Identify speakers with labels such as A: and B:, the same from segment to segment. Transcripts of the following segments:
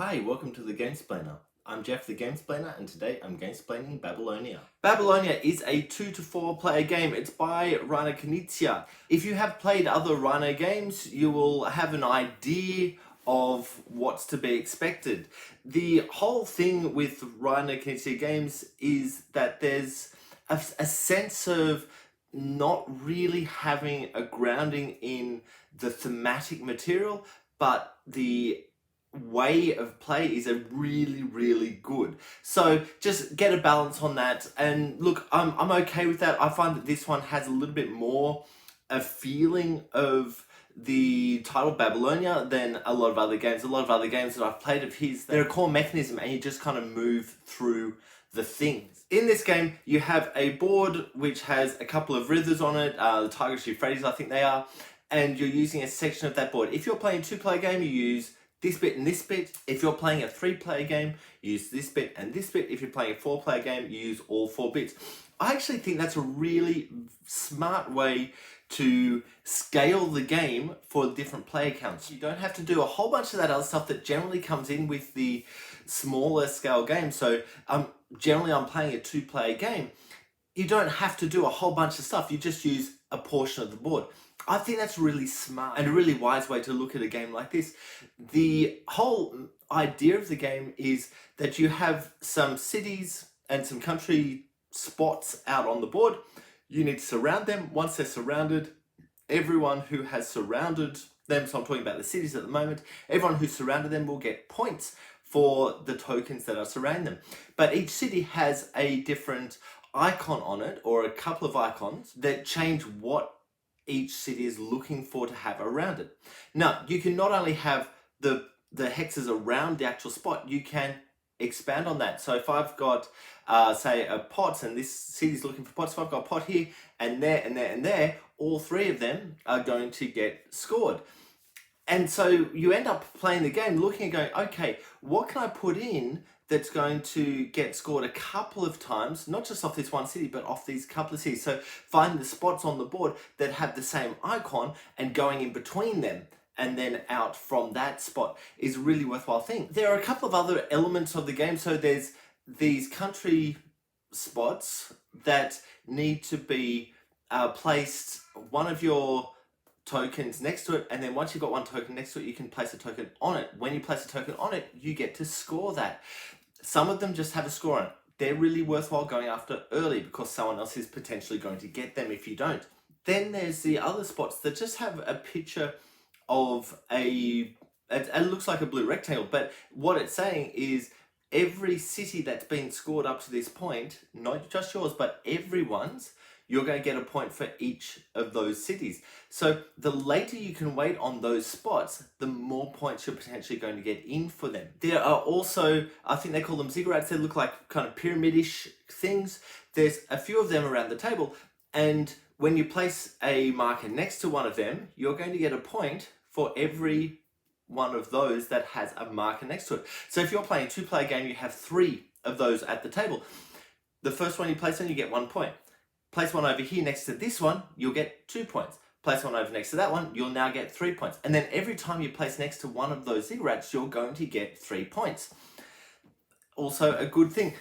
A: Hi, welcome to the Gamesplainer. I'm Jeff the Gamesplainer and today I'm Gamesplaining Babylonia. Babylonia is a 2 to 4 player game. It's by Rainer Knizia. If you have played other Rainer games, you will have an idea of what's to be expected. The whole thing with Rainer Knizia games is that there's a sense of not really having a grounding in the thematic material, but the way of play is a really good. So just get a balance on that, and look, I'm okay with that. I find that this one has a little bit more a feeling of the title Babylonia than a lot of other games. A lot of other games that I've played of his, they're a core mechanism and you just kind of move through the things. In this game, you have a board which has a couple of rivers on it, the Tigers, Euphrates, I think they are, and you're using a section of that board. If you're playing a 2-player game, you use this bit and this bit. If you're playing a 3-player game, you use this bit and this bit. If you're playing a 4-player game, you use all 4 bits. I actually think that's a really smart way to scale the game for different player counts. You don't have to do a whole bunch of that other stuff that generally comes in with the smaller scale games. So generally I'm playing a 2-player game. You don't have to do a whole bunch of stuff. You just use a portion of the board. I think that's really smart and a really wise way to look at a game like this. The whole idea of the game is that you have some cities and some country spots out on the board. You need to surround them. Once they're surrounded, everyone who has surrounded them, so I'm talking about the cities at the moment, everyone who surrounded them will get points for the tokens that are surrounding them. But each city has a different icon on it, or a couple of icons that change what each city is looking for to have around it. Now, you can not only have the hexes around the actual spot, you can expand on that. So if I've got, say, a pot, and this city's looking for pots, if I've got a pot here, and there, and there, and there, all 3 of them are going to get scored. And so you end up playing the game looking and going, okay, what can I put in that's going to get scored a couple of times, not just off this one city, but off these couple of cities. So find the spots on the board that have the same icon and going in between them and then out from that spot is a really worthwhile thing. There are a couple of other elements of the game. So there's these country spots that need to be placed, one of your tokens next to it, and then once you've got one token next to it, you can place a token on it. When you place a token on it, you get to score that. Some of them just have a score on it. They're really worthwhile going after early because someone else is potentially going to get them if you don't. Then there's the other spots that just have a picture of it looks like a blue rectangle, but what it's saying is every city that's been scored up to this point, not just yours, but everyone's, you're going to get a point for each of those cities. So the later you can wait on those spots, the more points you're potentially going to get in for them. There are also, I think they call them ziggurats, they look like kind of pyramidish things. There's a few of them around the table, and when you place a marker next to one of them, you're going to get a point for every one of those that has a marker next to it. So if you're playing a 2-player game, you have 3 of those at the table. The first one you place on, you get 1 point. Place one over here next to this one, you'll get 2 points. Place one over next to that one, you'll now get 3 points. And then every time you place next to one of those ziggurats, you're going to get 3 points. Also a good thing,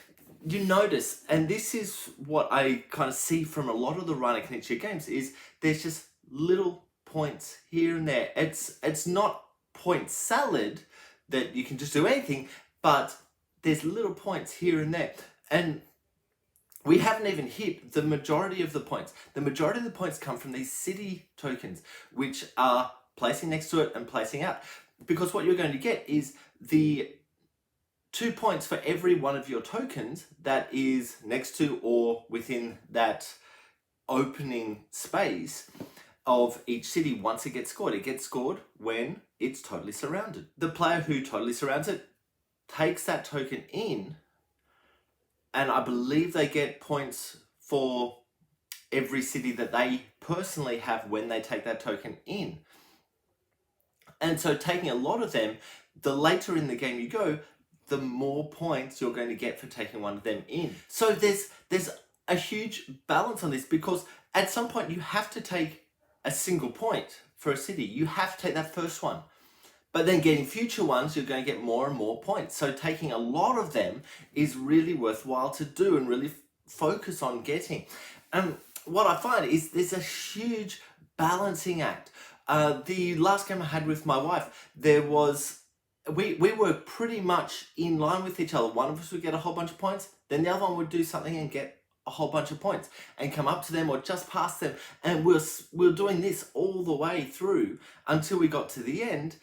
A: you notice, and this is what I kind of see from a lot of the Rainer Knizia games, is there's just little points here and there. It's not point salad that you can just do anything, but there's little points here and there. And we haven't even hit the majority of the points. The majority of the points come from these city tokens, which are placing next to it and placing out. Because what you're going to get is the 2 points for every one of your tokens that is next to or within that opening space of each city once it gets scored. It gets scored when it's totally surrounded. The player who totally surrounds it takes that token in, and I believe they get points for every city that they personally have when they take that token in. And so taking a lot of them, the later in the game you go, the more points you're going to get for taking one of them in. So there's a huge balance on this, because at some point you have to take a single point for a city. You have to take that first one. But then getting future ones, you're going to get more and more points. So taking a lot of them is really worthwhile to do and really focus on getting. What I find is there's a huge balancing act. The last game I had with my wife, we were pretty much in line with each other. One of us would get a whole bunch of points, then the other one would do something and get a whole bunch of points and come up to them or just past them. And we're doing this all the way through until we got to the end,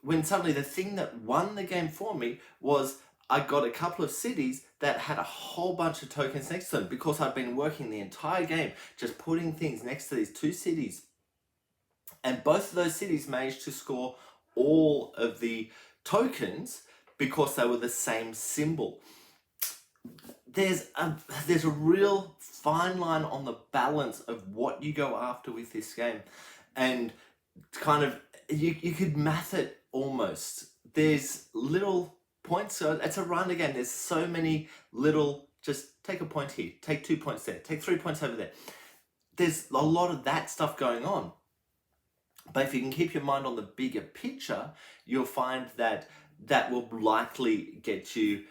A: when suddenly the thing that won the game for me was I got a couple of cities that had a whole bunch of tokens next to them, because I'd been working the entire game just putting things next to these two cities. And both of those cities managed to score all of the tokens because they were the same symbol. There's a real fine line on the balance of what you go after with this game, and kind of you could math it almost. There's little points, so it's a run again. There's so many little, just take a point here, take 2 points there, take 3 points over there. There's a lot of that stuff going on. But if you can keep your mind on the bigger picture, you'll find that that will likely get you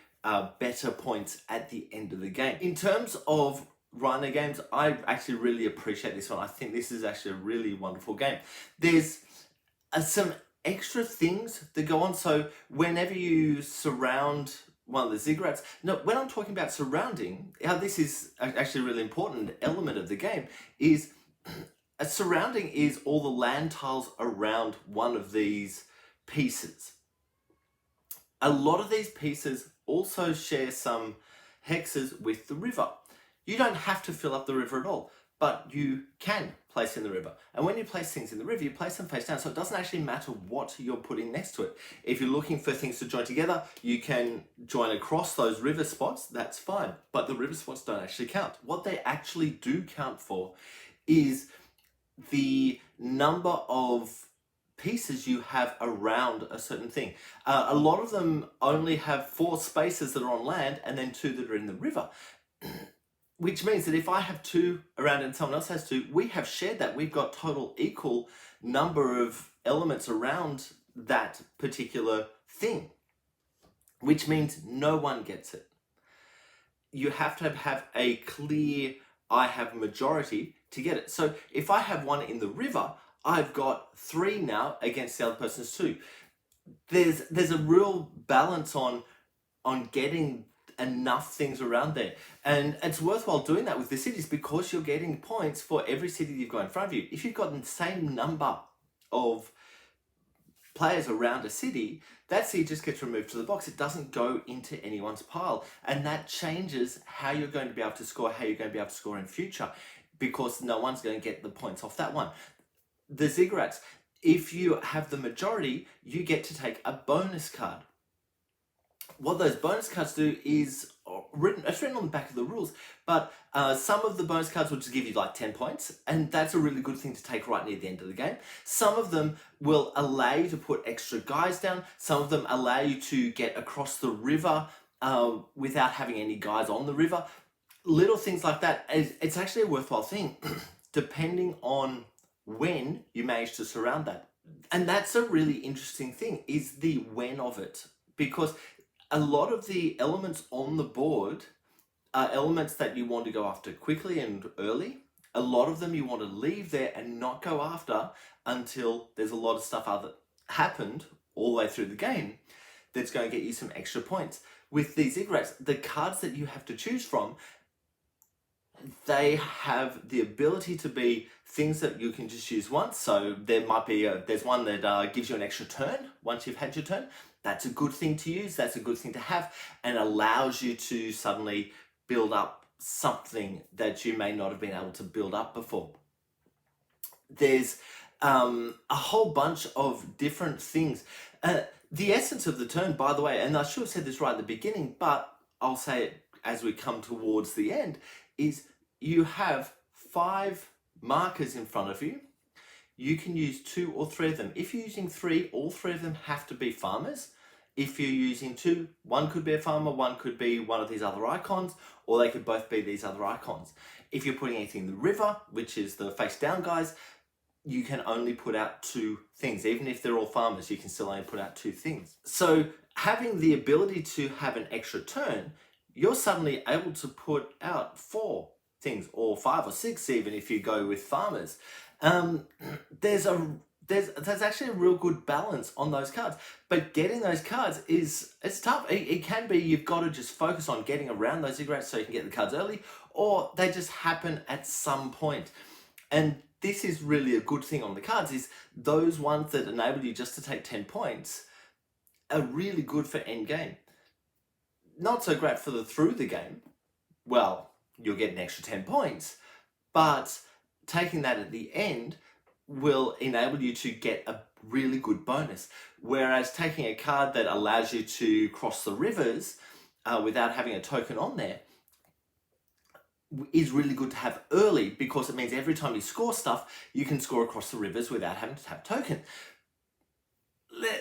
A: better points at the end of the game. In terms of Rhino games, I actually really appreciate this one. I think this is actually a really wonderful game. There's some extra things that go on. So whenever you surround one of the ziggurats, no, when I'm talking about surrounding, how this is actually a really important element of the game is a surrounding is all the land tiles around one of these pieces. A lot of these pieces also share some hexes with the river. You don't have to fill up the river at all, but you can place in the river. And when you place things in the river, you place them face down, so it doesn't actually matter what you're putting next to it. If you're looking for things to join together, you can join across those river spots, that's fine. But the river spots don't actually count. What they actually do count for is the number of pieces you have around a certain thing. A lot of them only have 4 spaces that are on land and then 2 that are in the river. Which means that if I have 2 around and someone else has 2, we have shared that. We've got total equal number of elements around that particular thing. Which means no one gets it. You have to have a clear, I have majority to get it. So if I have 1 in the river, I've got 3 now against the other person's 2. There's a real balance on getting enough things around there, and it's worthwhile doing that with the cities because you're getting points for every city you've got in front of you. If you've got the same number of players around a city, that city just gets removed to the box. It doesn't go into anyone's pile, and that changes how you're going to be able to score, how you're going to be able to score in future, because no one's going to get the points off that one. The ziggurats, if you have the majority, you get to take a bonus card. What those bonus cards do is it's written on the back of the rules, but some of the bonus cards will just give you like 10 points, and that's a really good thing to take right near the end of the game. Some of them will allow you to put extra guys down. Some of them allow you to get across the river without having any guys on the river. Little things like that. It's actually a worthwhile thing, depending on when you manage to surround that. And that's a really interesting thing, is the when of it, because a lot of the elements on the board are elements that you want to go after quickly and early. A lot of them you want to leave there and not go after until there's a lot of stuff happened all the way through the game that's going to get you some extra points. With these ziggurats, the cards that you have to choose from, they have the ability to be things that you can just use once. So there might be there's one that gives you an extra turn once you've had your turn. That's a good thing to use. That's a good thing to have, and allows you to suddenly build up something that you may not have been able to build up before. There's a whole bunch of different things. The essence of the turn, by the way, and I should have said this right at the beginning, but I'll say it as we come towards the end, is you have 5 markers in front of you. You can use 2 or 3 of them. If you're using 3, all 3 of them have to be farmers. If you're using 2, one could be a farmer, one could be one of these other icons, or they could both be these other icons. If you're putting anything in the river, which is the face down guys, you can only put out 2 things. Even if they're all farmers, you can still only put out 2 things. So having the ability to have an extra turn, you're suddenly able to put out 4 things, or 5 or 6 even if you go with farmers. There's actually a real good balance on those cards, but getting those cards it's tough. It can be you've got to just focus on getting around those ziggurats so you can get the cards early, or they just happen at some point. And this is really a good thing on the cards, is those ones that enable you just to take 10 points are really good for end game. Not so great for through the game. Well, you'll get an extra 10 points, but taking that at the end will enable you to get a really good bonus. Whereas taking a card that allows you to cross the rivers without having a token on there is really good to have early, because it means every time you score stuff, you can score across the rivers without having to have token.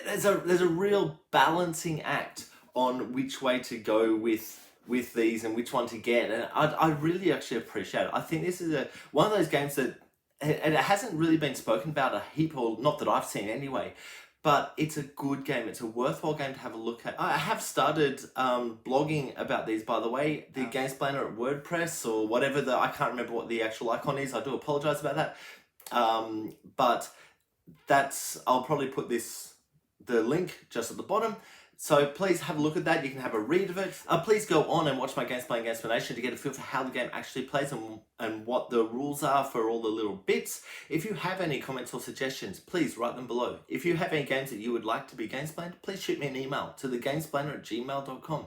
A: There's a real balancing act on which way to go with these and which one to get, and I really actually appreciate it. I think this is one of those games that, and it hasn't really been spoken about a heap, or not that I've seen anyway, but it's a good game. It's a worthwhile game to have a look at. I have started blogging about these, by the way. The Gamesplainer at WordPress, or whatever I can't remember what the actual icon is. I do apologize about that. But I'll probably put the link just at the bottom. So please have a look at that. You can have a read of it. Please go on and watch my Gamesplanation to get a feel for how the game actually plays and what the rules are for all the little bits. If you have any comments or suggestions, please write them below. If you have any games that you would like to be Gamesplained, please shoot me an email to thegamesplainer@gmail.com.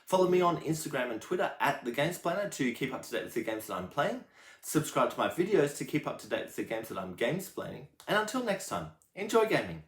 A: Follow me on Instagram and Twitter @thegamesplainer to keep up to date with the games that I'm playing. Subscribe to my videos to keep up to date with the games that I'm gamesplaining. And until next time, enjoy gaming.